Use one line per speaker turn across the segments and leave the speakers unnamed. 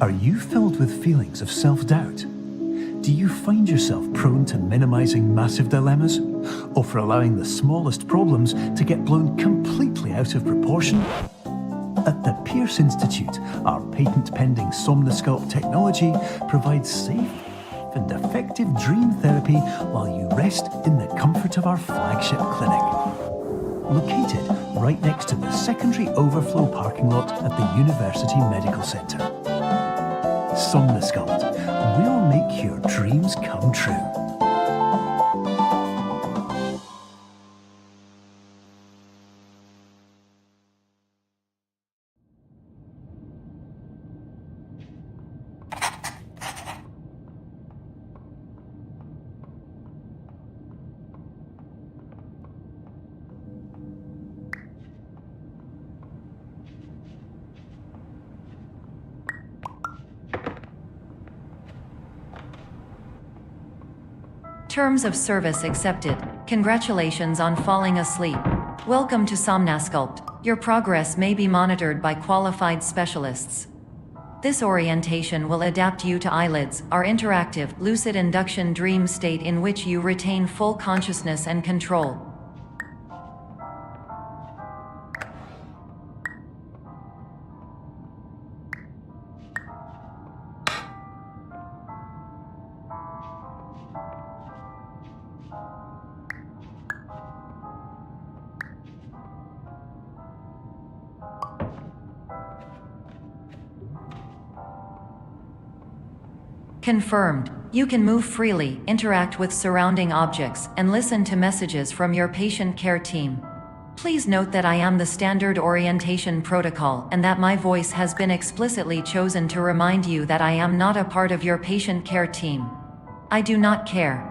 Are you filled with feelings of self-doubt? Do you find yourself prone to minimizing massive dilemmas, or for allowing the smallest problems to get blown completely out of proportion? At the Pierce Institute, our patent-pending Somnosculpt technology provides safe and effective dream therapy while you rest in the comfort of our flagship clinic. Located right next to the secondary overflow parking lot at the University Medical Centre. Somnosculpt, we'll make your dreams come true.
Terms of service accepted. Congratulations on falling asleep. Welcome to Somnosculpt. Your progress may be monitored by qualified specialists. This orientation will adapt you to eyelids, our interactive, lucid induction dream state in which you retain full consciousness and control. Confirmed. You can move freely, interact with surrounding objects, and listen to messages from your patient care team. Please note that I am the standard orientation protocol and that my voice has been explicitly chosen to remind you that I am not a part of your patient care team. I do not care.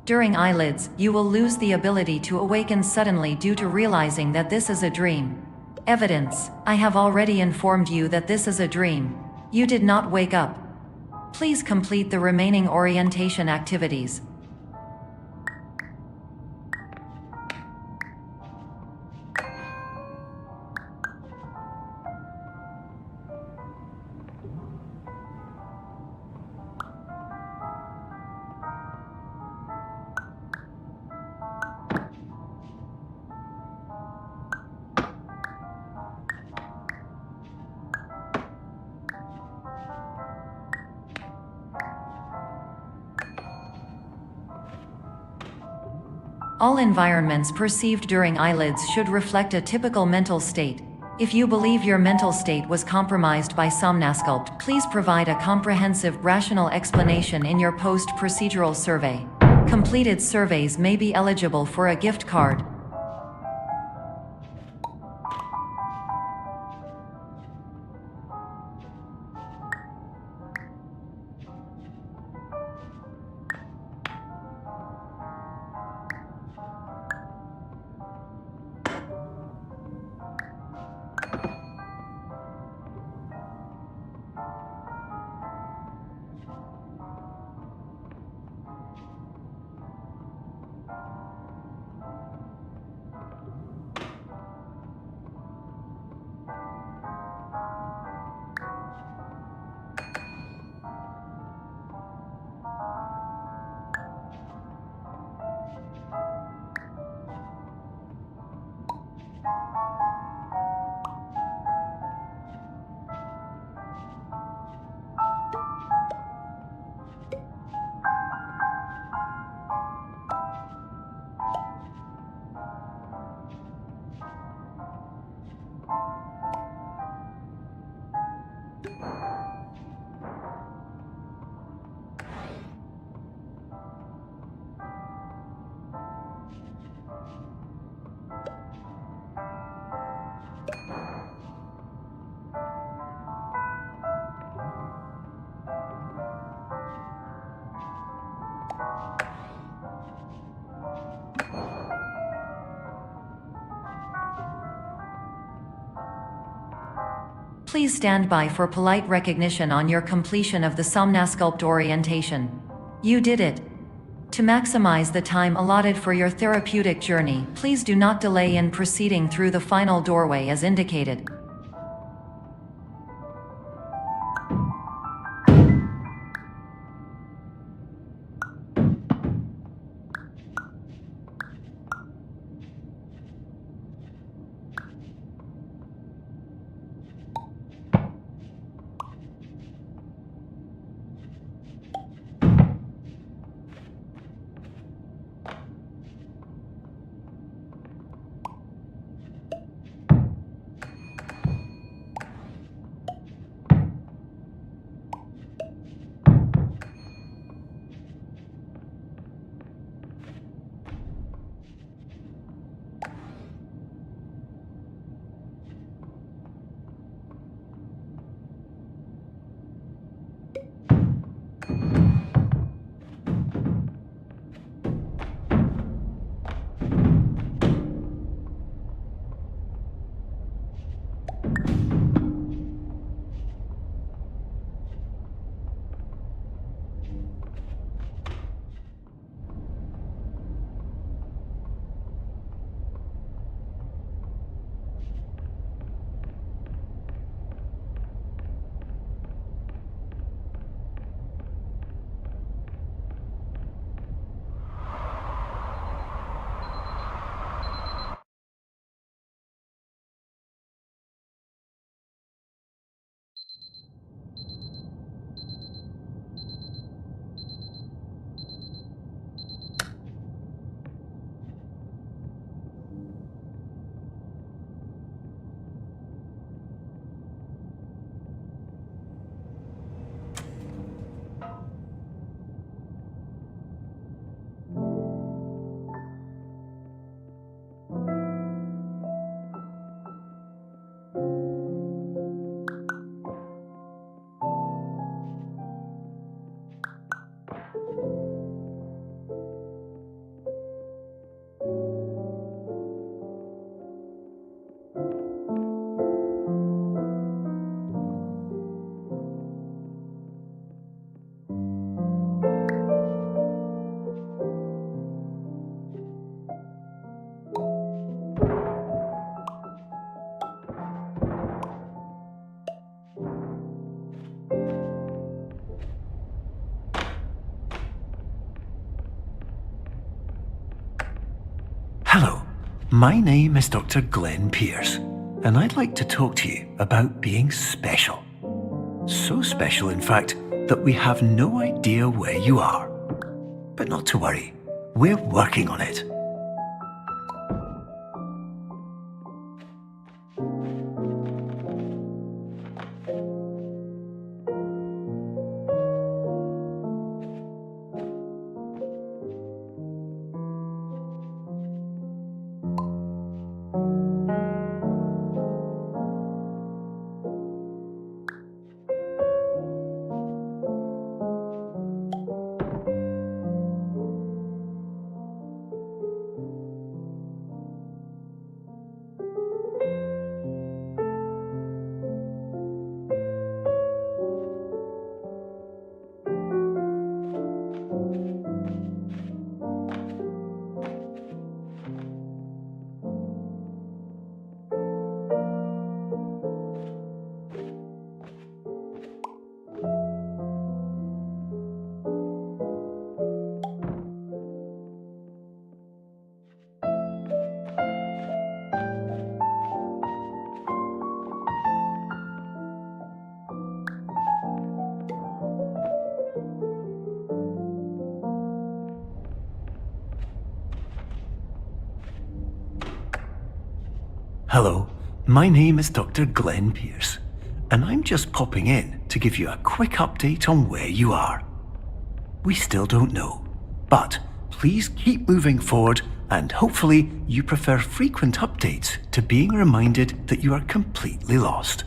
During eyelids, you will lose the ability to awaken suddenly due to realizing that this is a dream. Evidence: I have already informed you that this is a dream. You did not wake up. Please complete the remaining orientation activities. All environments perceived during eyelids should reflect a typical mental state. If you believe your mental state was compromised by Somnosculpt, please provide a comprehensive, rational explanation in your post-procedural survey. Completed surveys may be eligible for a gift card. Please stand by for polite recognition on your completion of the Somnasculpt orientation. You did it. To maximize the time allotted for your therapeutic journey, please do not delay in proceeding through the final doorway as indicated.
Hello, my name is Dr. Glenn Pierce, and I'd like to talk to you about being special. So special, in fact, that we have no idea where you are. But not to worry, we're working on it. Hello, my name is Dr. Glenn Pierce, and I'm just popping in to give you a quick update on where you are. We still don't know, but please keep moving forward, and hopefully you prefer frequent updates to being reminded that you are completely lost.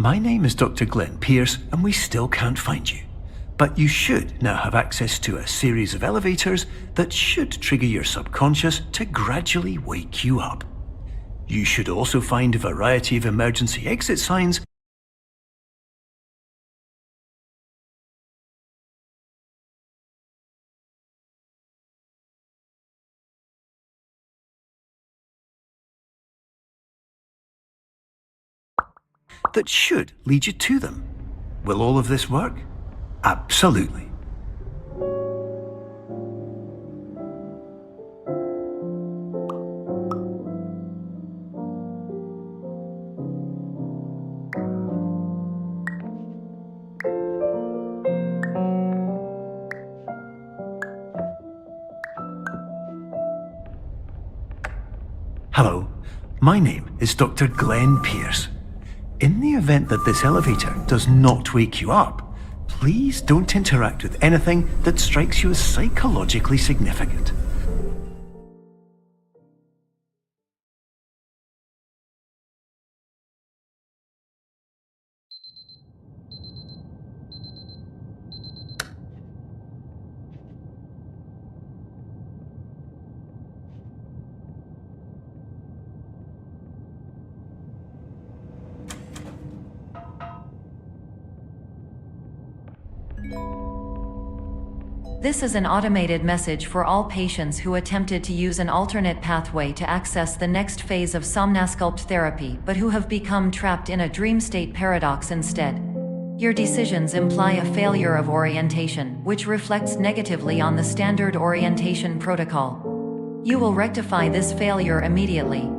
My name is Dr. Glenn Pierce, and we still can't find you. But you should now have access to a series of elevators that should trigger your subconscious to gradually wake you up. You should also find a variety of emergency exit signs that should lead you to them. Will all of this work? Absolutely. Hello, my name is Dr. Glenn Pierce. In the event that this elevator does not wake you up, please don't interact with anything that strikes you as psychologically significant.
This is an automated message for all patients who attempted to use an alternate pathway to access the next phase of Somnasculpt therapy but who have become trapped in a dream state paradox instead. Your decisions imply a failure of orientation, which reflects negatively on the standard orientation protocol. You will rectify this failure immediately.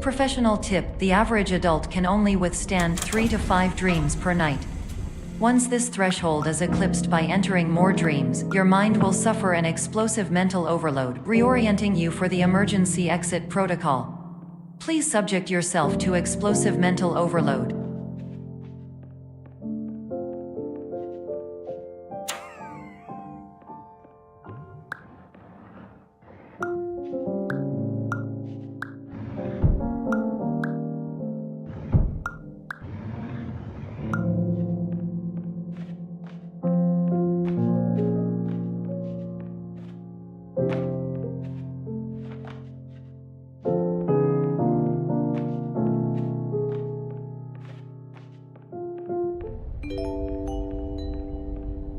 Professional tip: the average adult can only withstand 3 to 5 dreams per night. Once this threshold is eclipsed by entering more dreams, your mind will suffer an explosive mental overload, reorienting you for the emergency exit protocol. Please subject yourself to explosive mental overload.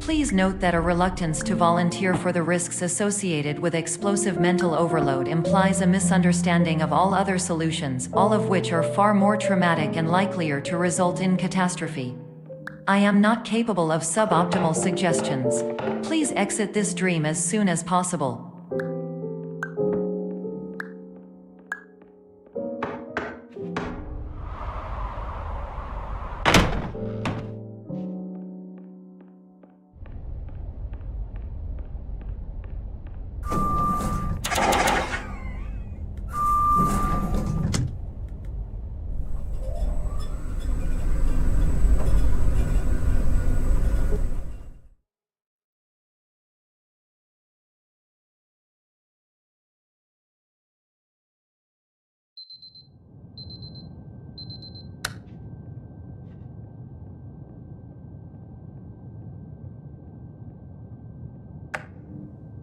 Please note that a reluctance to volunteer for the risks associated with explosive mental overload implies a misunderstanding of all other solutions, all of which are far more traumatic and likelier to result in catastrophe. I am not capable of suboptimal suggestions. Please exit this dream as soon as possible.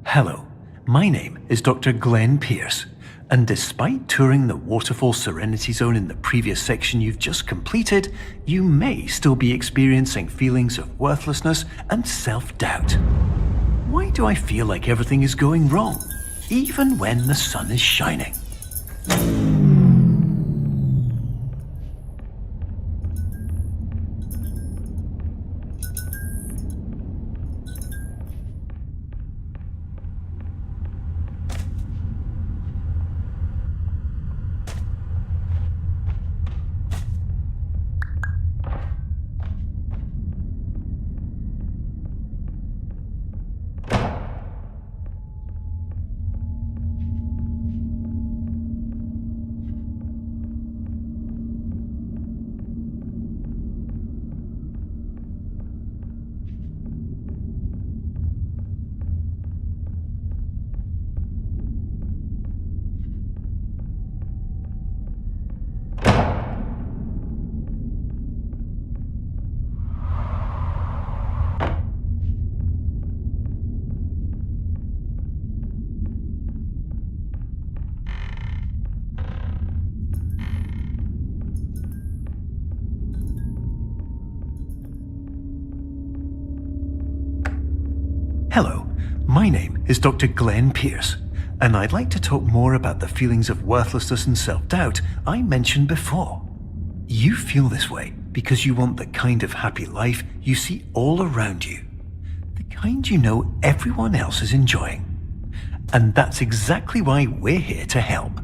Hello, my name is Dr. Glenn Pierce, and despite touring the Waterfall Serenity Zone in the previous section you've just completed, you may still be experiencing feelings of worthlessness and self-doubt. Why do I feel like everything is going wrong, even when the sun is shining? Hello, my name is Dr. Glenn Pierce, and I'd like to talk more about the feelings of worthlessness and self-doubt I mentioned before. You feel this way because you want the kind of happy life you see all around you, the kind you know everyone else is enjoying. And that's exactly why we're here to help.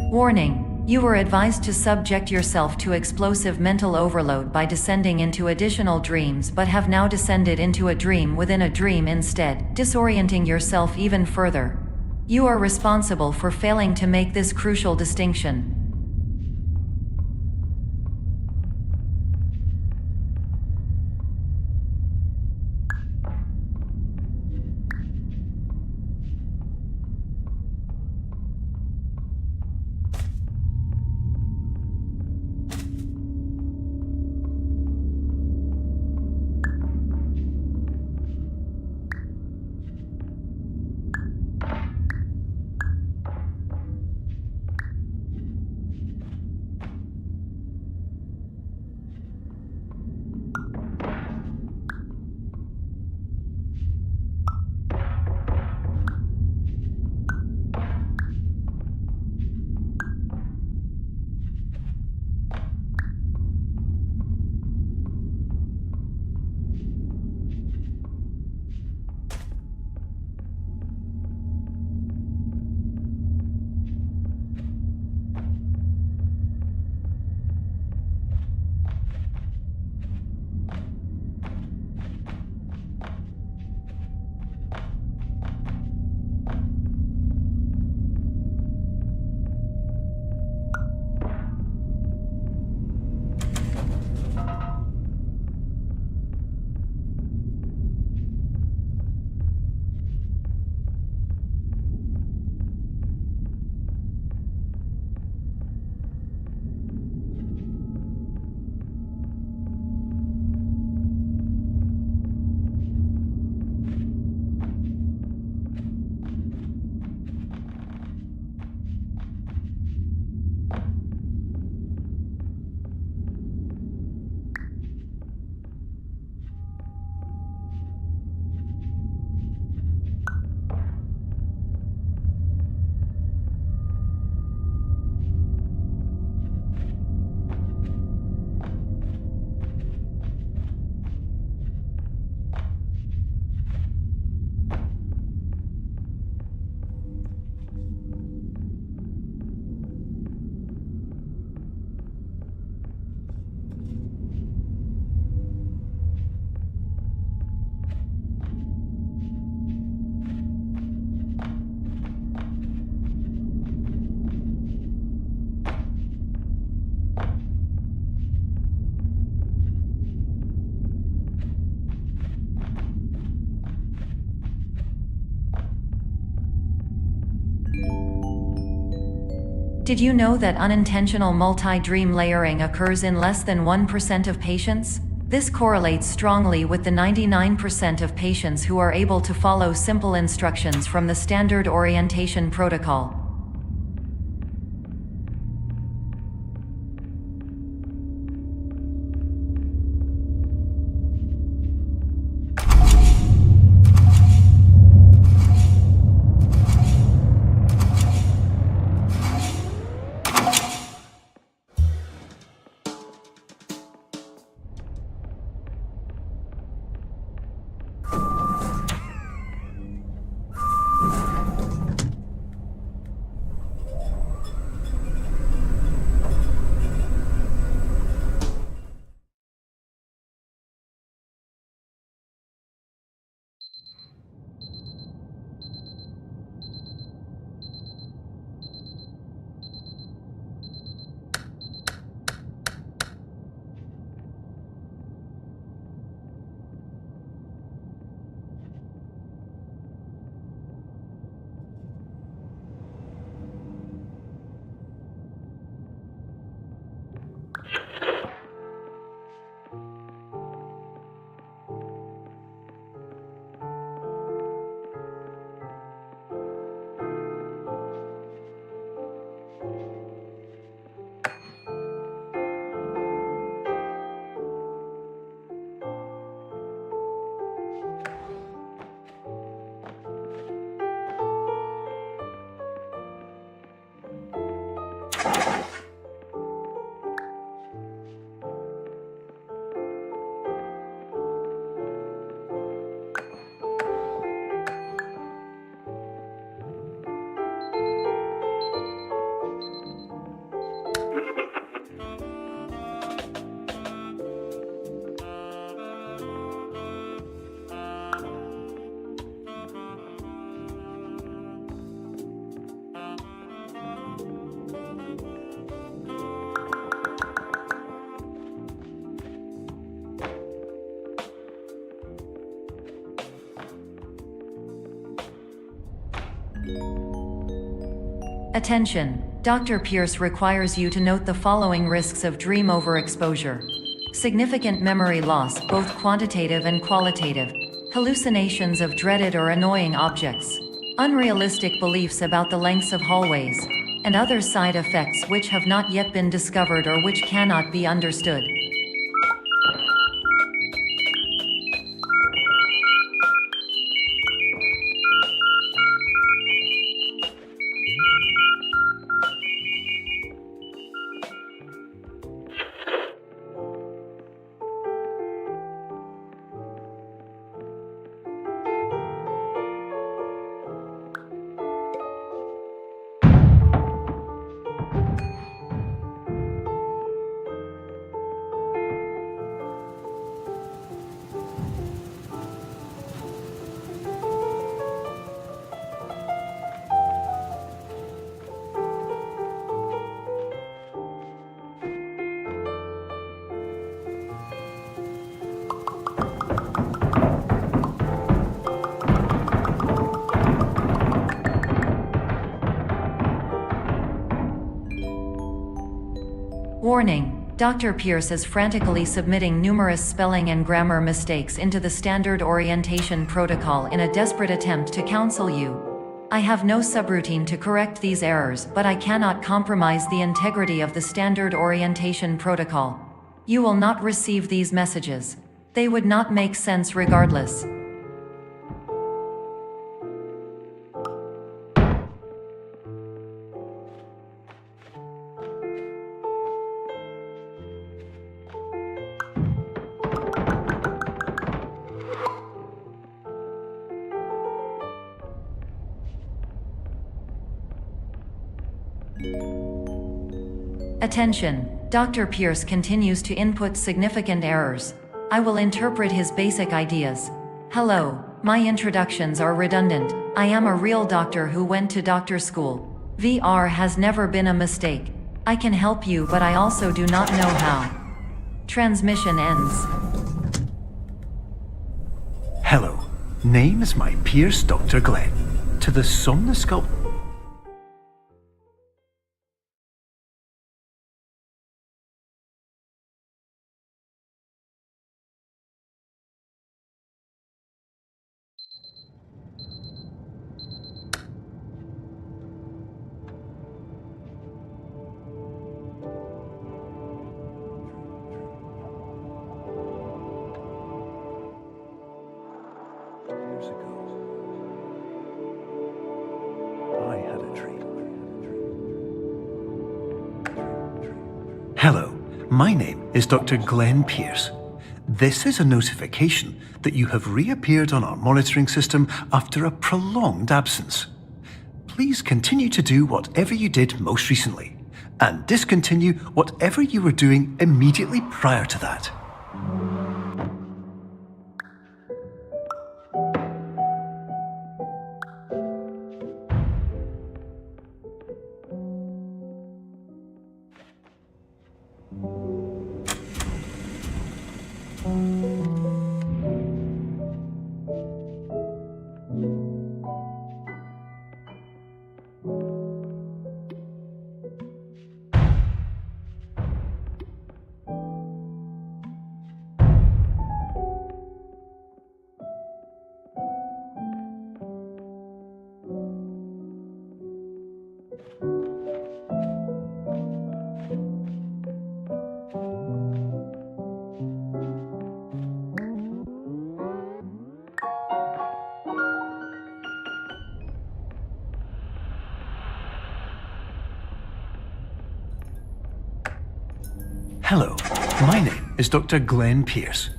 Warning: you were advised to subject yourself to explosive mental overload by descending into additional dreams, but have now descended into a dream within a dream instead, disorienting yourself even further. You are responsible for failing to make this crucial distinction. Did you know that unintentional multi-dream layering occurs in less than 1% of patients? This correlates strongly with the 99% of patients who are able to follow simple instructions from the standard orientation protocol. Attention! Dr. Pierce requires you to note the following risks of dream overexposure. Significant memory loss, both quantitative and qualitative. Hallucinations of dreaded or annoying objects. Unrealistic beliefs about the lengths of hallways. And other side effects which have not yet been discovered or which cannot be understood. Warning: Dr. Pierce is frantically submitting numerous spelling and grammar mistakes into the standard orientation protocol in a desperate attempt to counsel you. I have no subroutine to correct these errors, but I cannot compromise the integrity of the standard orientation protocol. You will not receive these messages. They would not make sense regardless. Attention! Dr. Pierce continues to input significant errors. I will interpret his basic ideas. Hello, my introductions are redundant. I am a real doctor who went to doctor school. VR has never been a mistake. I can help you, but I also do not know how. Transmission ends.
Hello, name is my Pierce Dr. Glenn. To the Somnosculpt my name is Dr. Glenn Pierce. This is a notification that you have reappeared on our monitoring system after a prolonged absence. Please continue to do whatever you did most recently, and discontinue whatever you were doing immediately prior to that. Hello, my name is Dr. Glenn Pierce.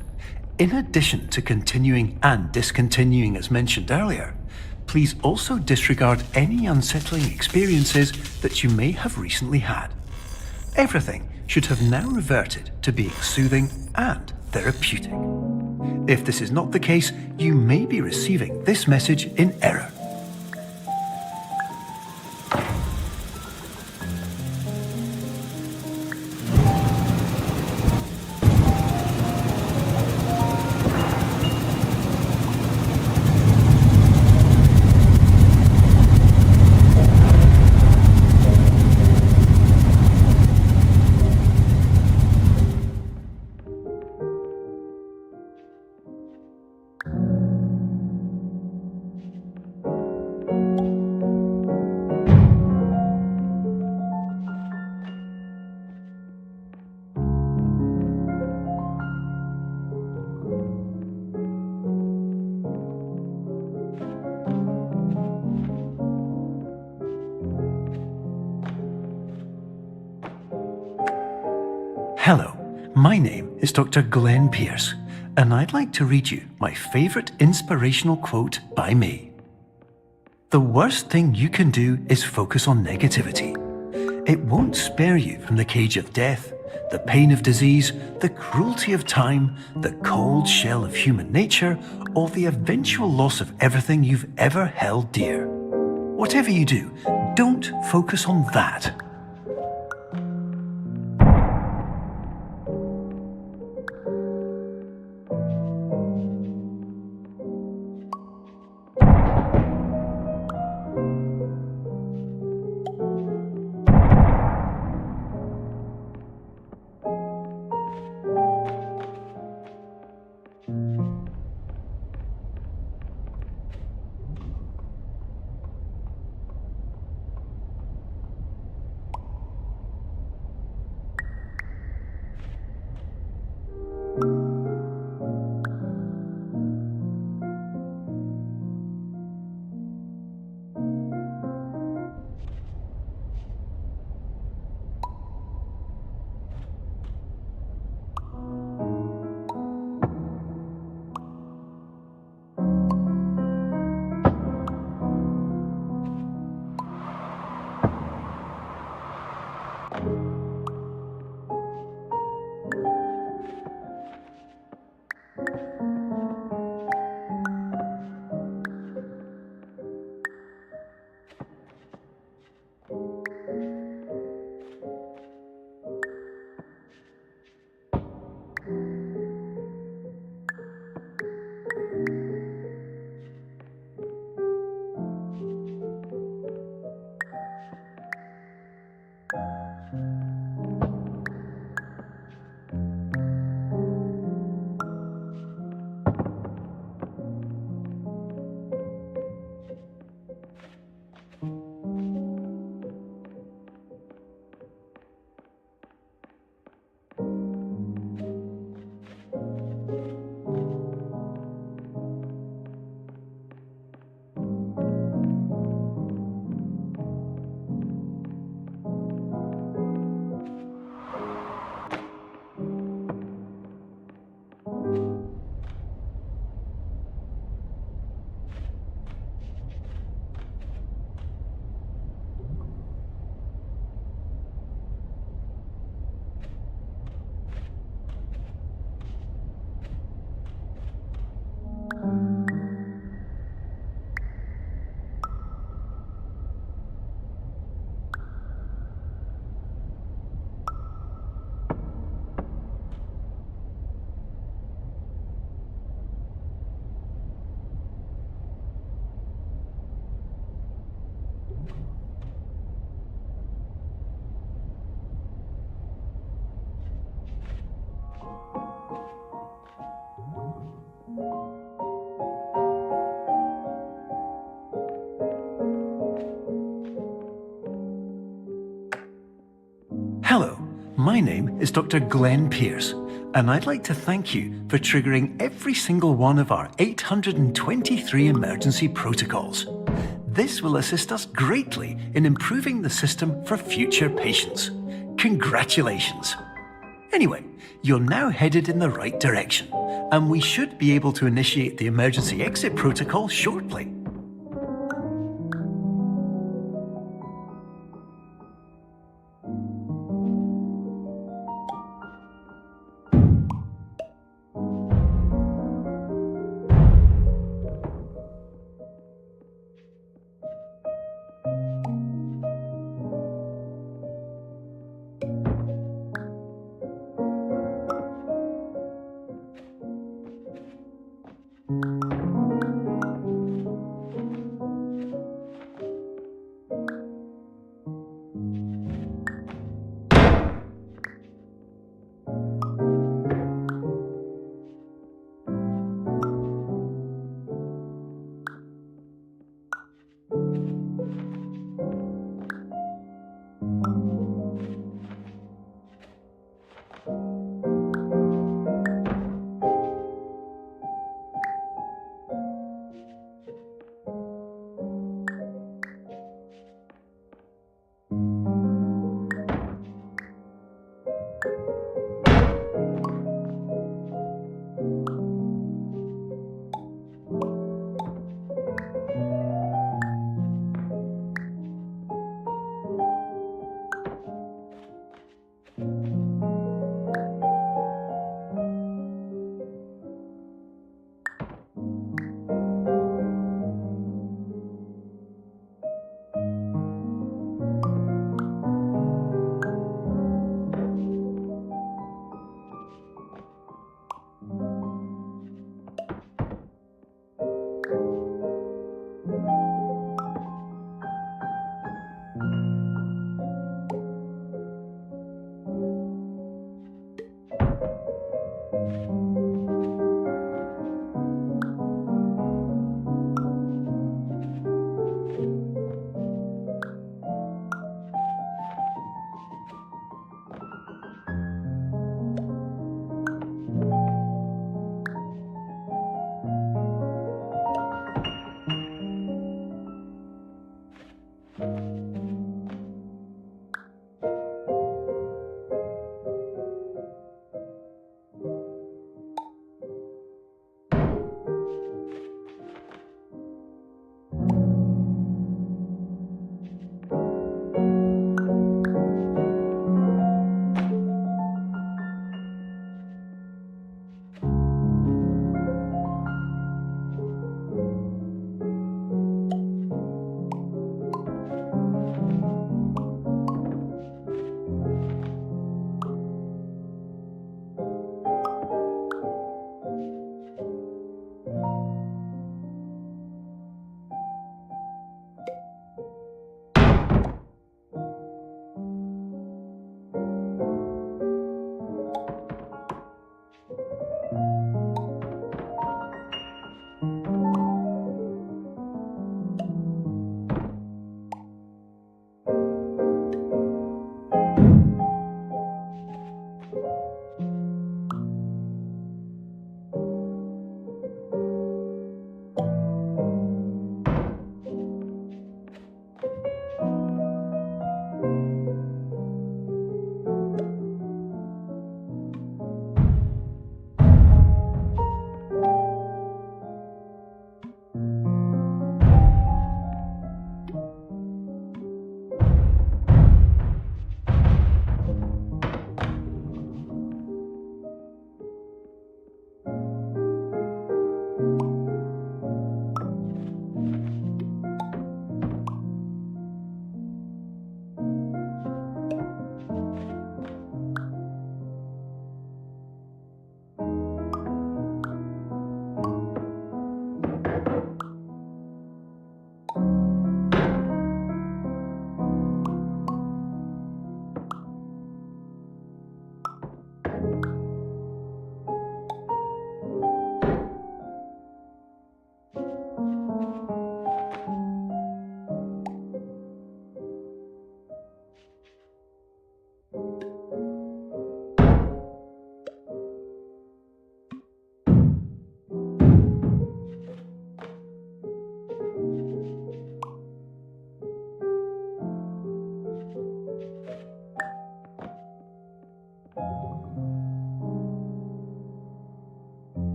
In addition to continuing and discontinuing as mentioned earlier, please also disregard any unsettling experiences that you may have recently had. Everything should have now reverted to being soothing and therapeutic. If this is not the case, you may be receiving this message in error. Hello, my name is Dr. Glenn Pierce, and I'd like to read you my favourite inspirational quote by me. The worst thing you can do is focus on negativity. It won't spare you from the cage of death, the pain of disease, the cruelty of time, the cold shell of human nature, or the eventual loss of everything you've ever held dear. Whatever you do, don't focus on that. My name is Dr. Glenn Pierce, and I'd like to thank you for triggering every single one of our 823 emergency protocols. This will assist us greatly in improving the system for future patients. Congratulations! Anyway, you're now headed in the right direction, and we should be able to initiate the emergency exit protocol shortly.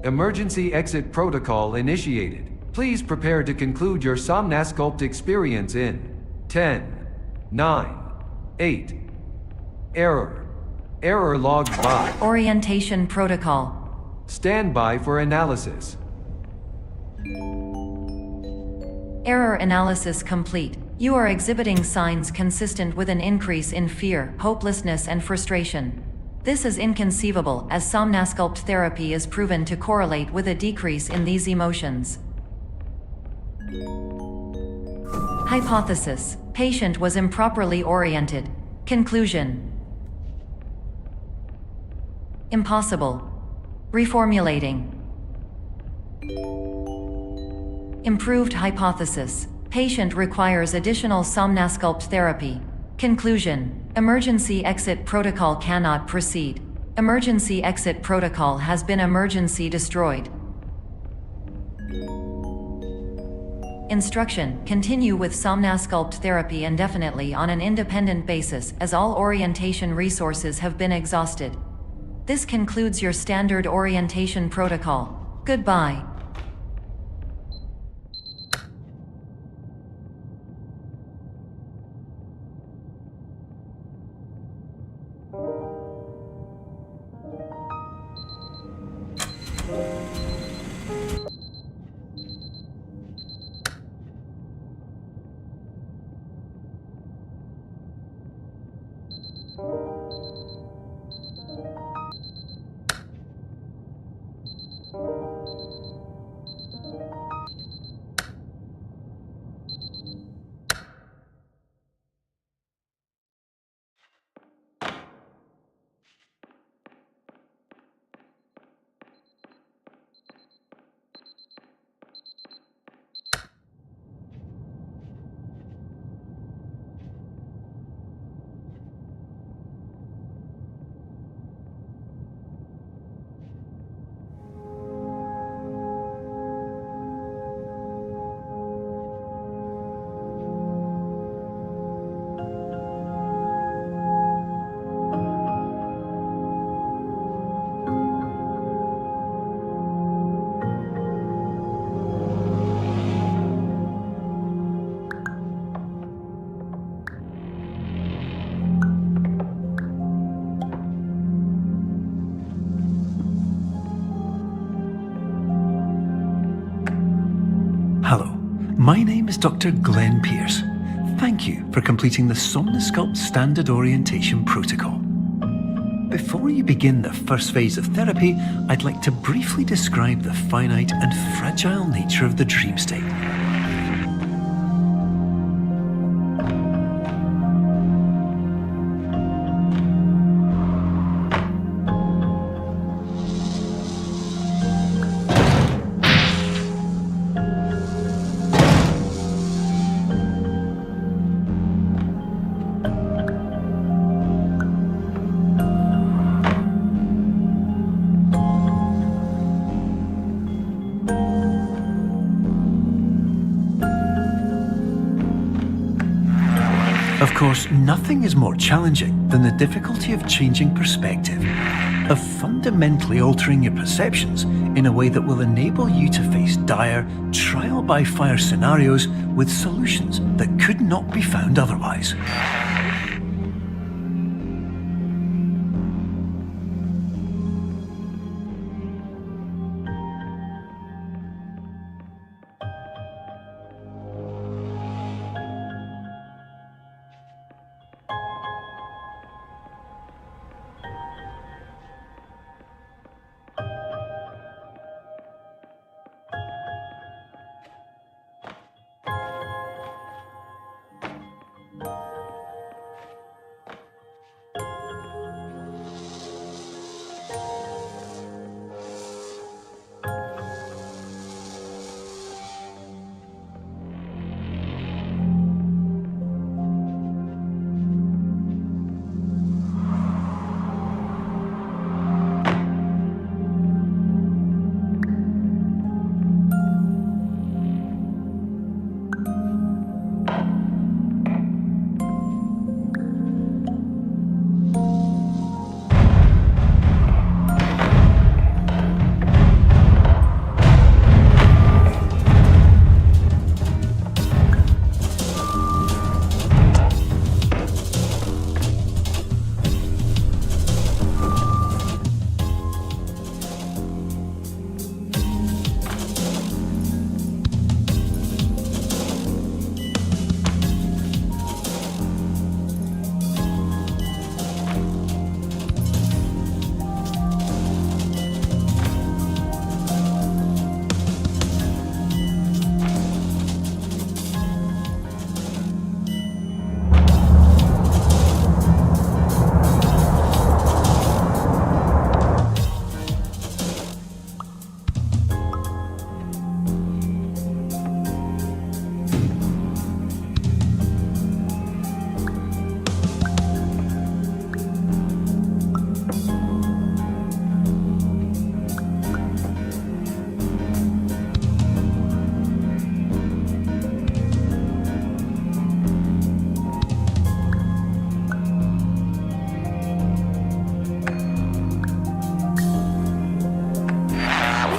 Emergency exit protocol initiated. Please prepare to conclude your Somnasculpt experience in 10, 9, 8. Error. Error logged by.
Orientation protocol.
Stand by for analysis.
Error analysis complete. You are exhibiting signs consistent with an increase in fear, hopelessness, and frustration. This is inconceivable, as Somnasculpt therapy is proven to correlate with a decrease in these emotions. Hypothesis: patient was improperly oriented. Conclusion: impossible. Reformulating. Improved hypothesis: patient requires additional Somnasculpt therapy. Conclusion: emergency exit protocol cannot proceed. Emergency exit protocol has been emergency destroyed. Instruction: continue with Somnasculpt therapy indefinitely on an independent basis, as all orientation resources have been exhausted. This concludes your standard orientation protocol. Goodbye.
Hello, my name is Dr. Glenn Pierce. Thank you for completing the Somnasculpt Standard Orientation Protocol. Before you begin the first phase of therapy, I'd like to briefly describe the finite and fragile nature of the dream state. Of course, nothing is more challenging than the difficulty of changing perspective, of fundamentally altering your perceptions in a way that will enable you to face dire, trial-by-fire scenarios with solutions that could not be found otherwise.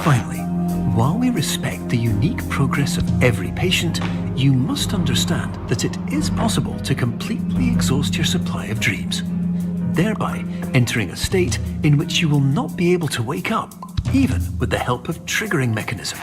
Finally, while we respect the unique progress of every patient, you must understand that it is possible to completely exhaust your supply of dreams, thereby entering a state in which you will not be able to wake up, even with the help of triggering mechanisms.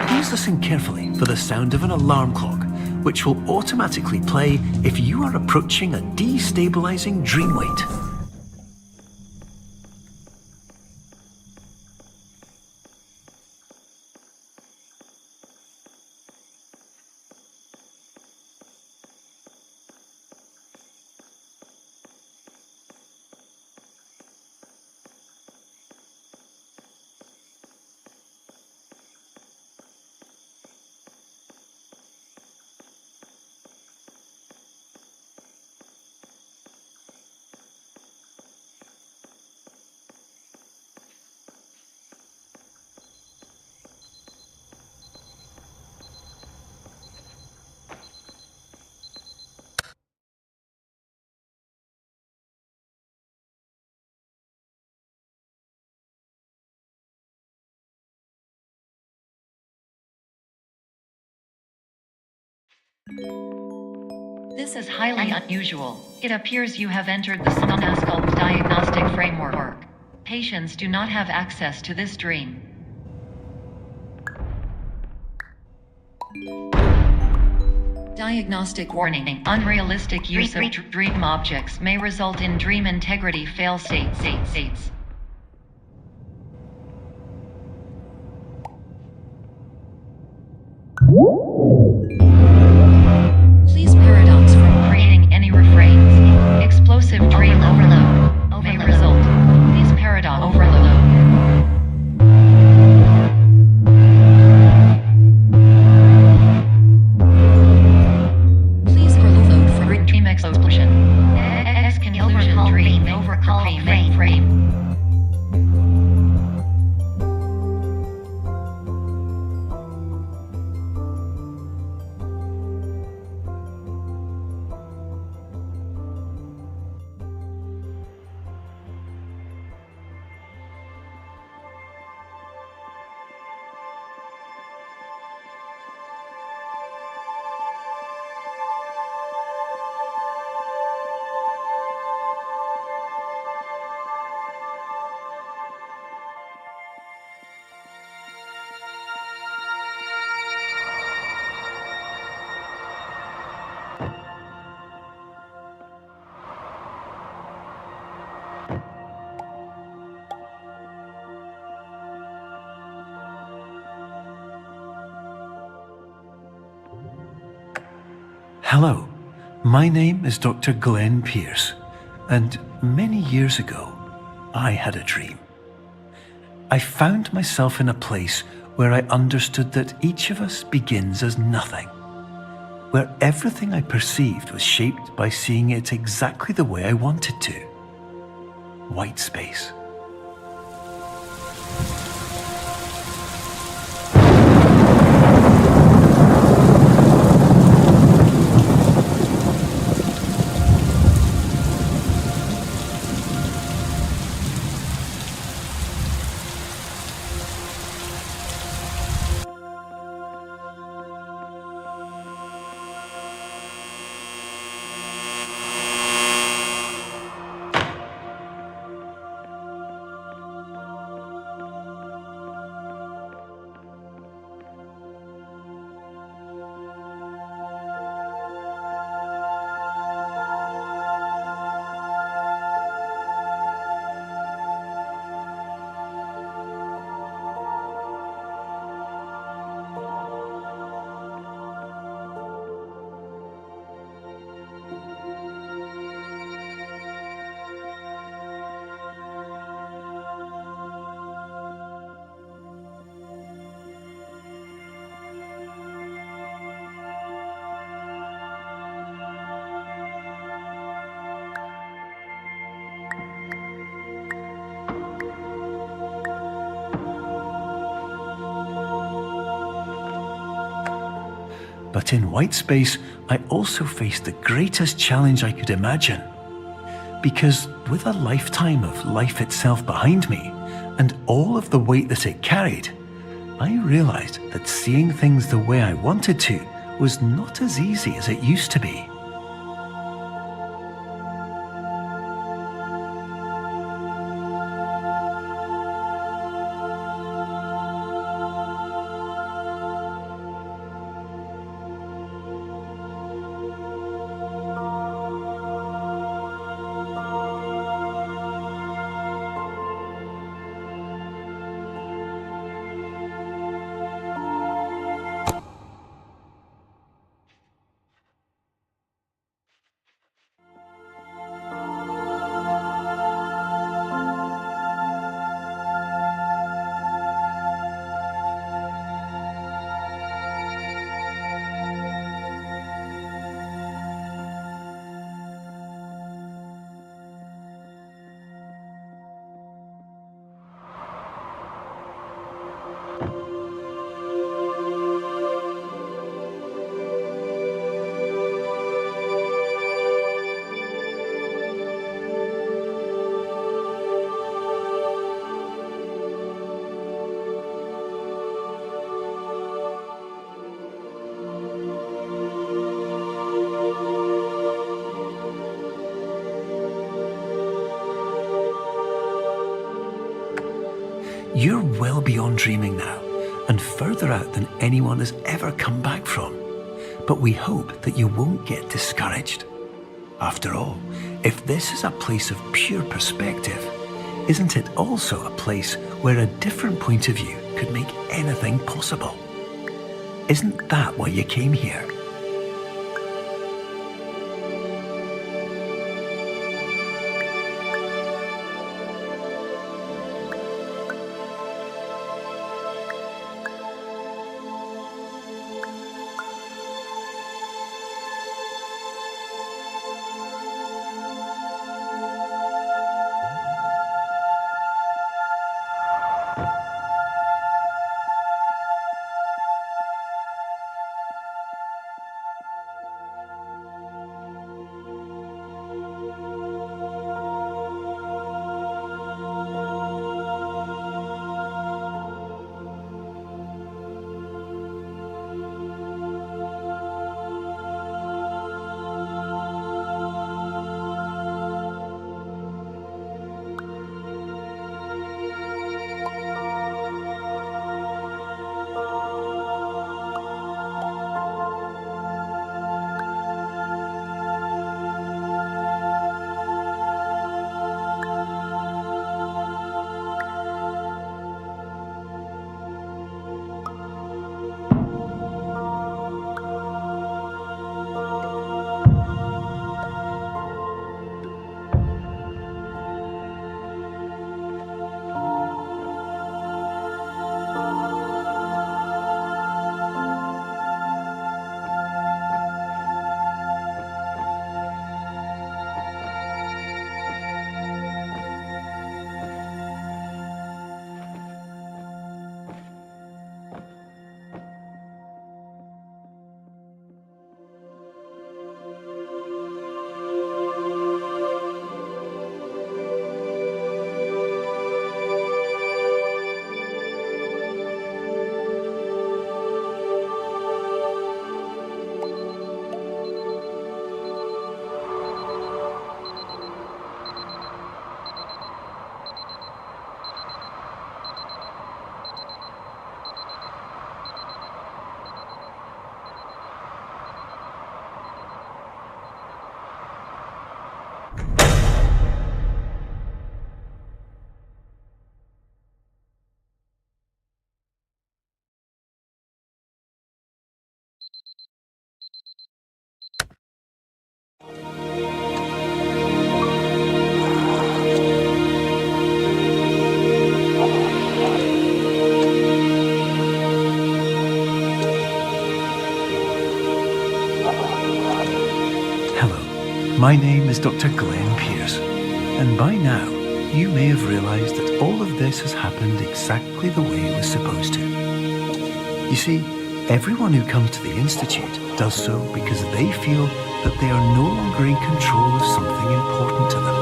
Please listen carefully for the sound of an alarm clock, which will automatically play if you are approaching a destabilizing dream weight.
This is highly unusual. It appears you have entered the Somnasculpt diagnostic framework. Patients do not have access to this dream. Diagnostic warning. Unrealistic use of dream objects may result in dream integrity fail states. Please paradox from creating any refrains. Explosive dream overload may result. Please paradox overload. Please overload for dream explosion. Exclusion dream overcall frame.
Hello, my name is Dr. Glenn Pierce, and many years ago, I had a dream. I found myself in a place where I understood that each of us begins as nothing, where everything I perceived was shaped by seeing it exactly the way I wanted to. White space. But in white space, I also faced the greatest challenge I could imagine. Because with a lifetime of life itself behind me, and all of the weight that it carried, I realized that seeing things the way I wanted to was not as easy as it used to be. You're well beyond dreaming now, and further out than anyone has ever come back from. But we hope that you won't get discouraged. After all, if this is a place of pure perspective, isn't it also a place where a different point of view could make anything possible? Isn't that why you came here? My name is Dr. Glenn Pierce, and by now you may have realised that all of this has happened exactly the way it was supposed to. You see, Everyone who comes to the Institute does so because they feel that they are no longer in control of something important to them.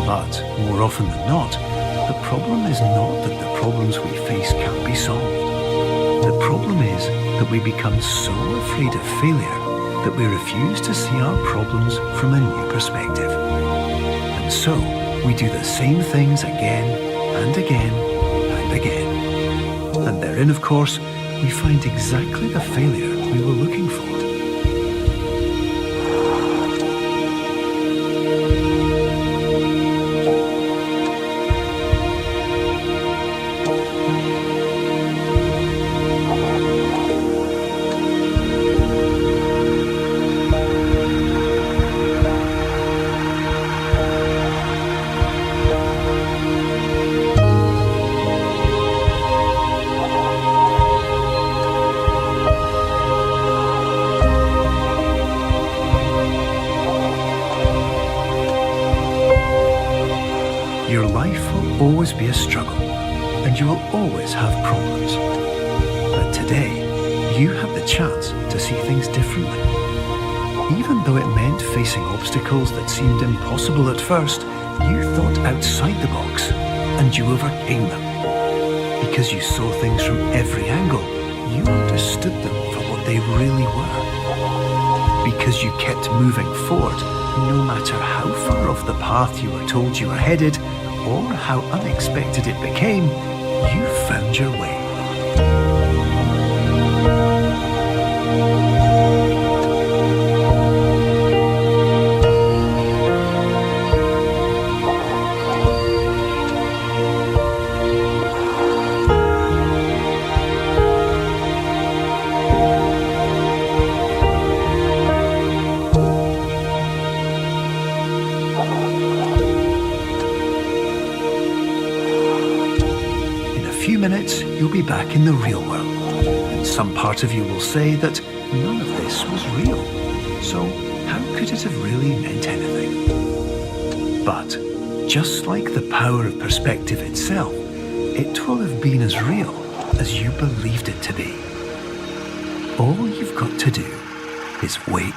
But more often than not, the problem is not that the problems we face can't be solved. The problem is that we become so afraid of failure that we refuse to see our problems from a new perspective. And so, we do the same things again and again and again. And therein, of course, we find exactly the failure we were looking for. Your life will always be a struggle, and you will always have problems. But today, you have the chance to see things differently. Even though it meant facing obstacles that seemed impossible at first, you thought outside the box, and you overcame them. Because you saw things from every angle, you understood them for what they really were. Because you kept moving forward, no matter how far off the path you were told you were headed, or how unexpected it became, you found your way. Few minutes, you'll be back in the real world, and some part of you will say that none of this was real, so how could it have really meant anything? But just like the power of perspective itself, it will have been as real as you believed it to be. All you've got to do is wait